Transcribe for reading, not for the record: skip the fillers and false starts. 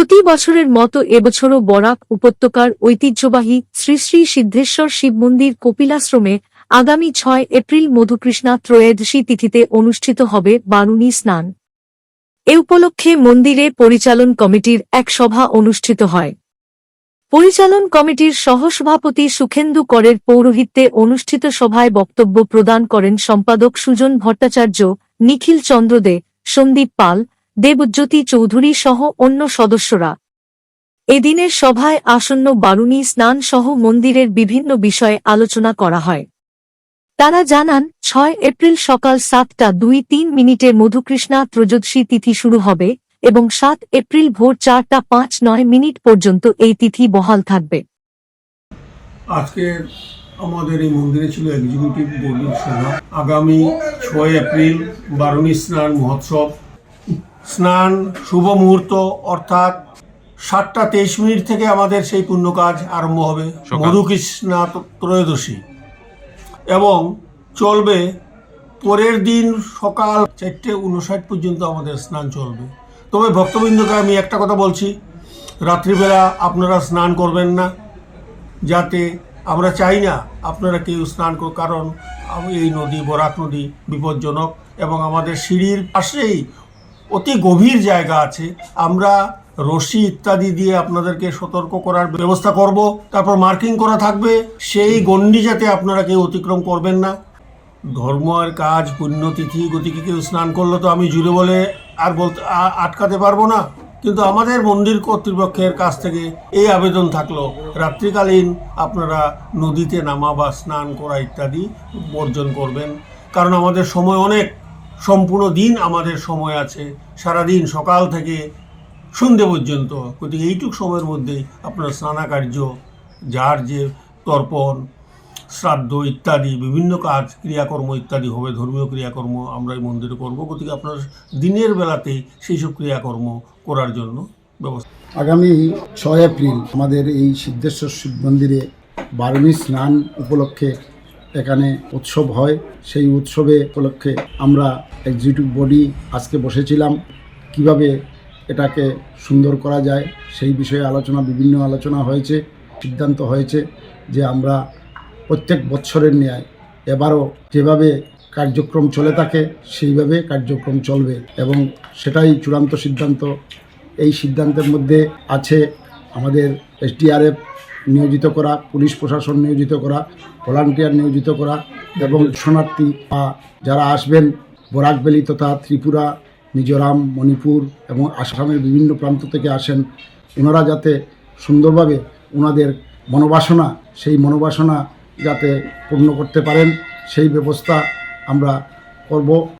প্রতি বছরের মতো এবছরও বরাক উপত্যকার ঐতিহ্যবাহী শ্রী শ্রী সিদ্ধেশ্বর শিব মন্দির কপিলাশ্রমে আগামী 6 এপ্রিল মধুকৃষ্ণা ত্রয়োদশী তিথিতে অনুষ্ঠিত হবে বারুণী স্নান। এ উপলক্ষে মন্দিরে পরিচালন কমিটির এক সভা অনুষ্ঠিত হয়। পরিচালন কমিটির সহসভাপতি সুখেন্দু করের পৌরোহিত্যে অনুষ্ঠিত সভায় বক্তব্য প্রদান করেন সম্পাদক সুজন ভট্টাচার্য, নিখিল চন্দ্র দে, সন্দীপ পাল, দেবজ্যোতি চৌধুরী সহ অন্য সদস্যরা। এদিনের সভায় আসন্ন বারুণী স্নান সহ মন্দিরের বিভিন্ন বিষয়ে আলোচনা করা হয়। তারা জানান, 6 এপ্রিল সকাল 7:02 মধুকৃষ্ণা ত্রয়োদশী তিথি শুরু হবে এবং 7 এপ্রিল ভোর 4:05 পর্যন্ত এই তিথি বহাল থাকবে। আজকে আমাদের এই মন্দিরে ছিল এক্সিকিউটিভ বোর্ডের সভা। আগামী 6 এপ্রিল বারুণী স্নান মহোৎসব। স্নান শুভ মুহূর্ত অর্থাৎ 7:23 থেকে আমাদের সেই পুণ্য কাজ আরম্ভ হবে, মধুকৃষ্ণা ত্রয়োদশী, এবং চলবে পরের দিন সকাল 4:59 পর্যন্ত আমাদের স্নান চলবে। তবে ভক্তবৃন্দকে আমি একটা কথা বলছি, রাত্রিবেলা আপনারা স্নান করবেন না, যাতে আমরা চাই না আপনারা কেউ স্নান করুন, কারণ এই নদী বরাক নদী বিপজ্জনক এবং আমাদের সিঁড়ির পাশেই অতি গভীর জায়গা আছে। আমরা রশি ইত্যাদি দিয়ে আপনাদেরকে সতর্ক করার ব্যবস্থা করব, তারপর মার্কিং করা থাকবে, সেই গণ্ডি যাতে আপনারা কেউ অতিক্রম করবেন না। ধর্ম আর কাজ, পুণ্যতিথি গতিকে কেউ স্নান করলে তো আমি জুড়ে বলে আর বলতে আটকাতে পারবো না, কিন্তু আমাদের মন্দির কর্তৃপক্ষের কাছ থেকে এই আবেদন থাকলো, রাত্রিকালীন আপনারা নদীতে নামা বা স্নান করা ইত্যাদি বর্জন করবেন, কারণ আমাদের সময় অনেক, সম্পূর্ণ দিন আমাদের সময় আছে, সারাদিন সকাল থেকে সন্ধে পর্যন্ত। গতিকে এইটুক সময়ের মধ্যেই আপনার স্নানাকার্য, যার যে তর্পণ, শ্রাদ্ধ ইত্যাদি বিভিন্ন কাজ, ক্রিয়াকর্ম ইত্যাদি হবে, ধর্মীয় ক্রিয়াকর্ম আমরা এই মন্দিরে করব। গতিকে আপনার দিনের বেলাতেই সেই সব ক্রিয়াকর্ম করার জন্য ব্যবস্থা। আগামী 6 এপ্রিল আমাদের এই সিদ্ধেশ্বর শিব মন্দিরে বারুণী স্নান উপলক্ষে এখানে উৎসব হয়। সেই উৎসবে উপলক্ষে আমরা এক্সিকিউটিভ বডি আজকে বসেছিলাম, কিভাবে এটাকে সুন্দর করা যায় সেই বিষয়ে বিভিন্ন আলোচনা হয়েছে। সিদ্ধান্ত হয়েছে যে আমরা প্রত্যেক বছরের ন্যায় এবারও যেভাবে কার্যক্রম চলে থাকে সেইভাবে কার্যক্রম চলবে, এবং সেটাই চূড়ান্ত সিদ্ধান্ত। এই সিদ্ধান্তের মধ্যে আছে আমাদের SDRF নিয়োজিত করা, পুলিশ প্রশাসন নিয়োজিত করা, ভলান্টিয়ার নিয়োজিত করা, এবং শরণার্থী বা যারা আসবেন বরাক ভ্যালি তথা ত্রিপুরা, মিজোরাম, মণিপুর এবং আসামের বিভিন্ন প্রান্ত থেকে আসেন, ওনারা যাতে সুন্দরভাবে ওনাদের মনোবাসনা, সেই মনোবাসনা যাতে পূর্ণ করতে পারেন সেই ব্যবস্থা আমরা করব।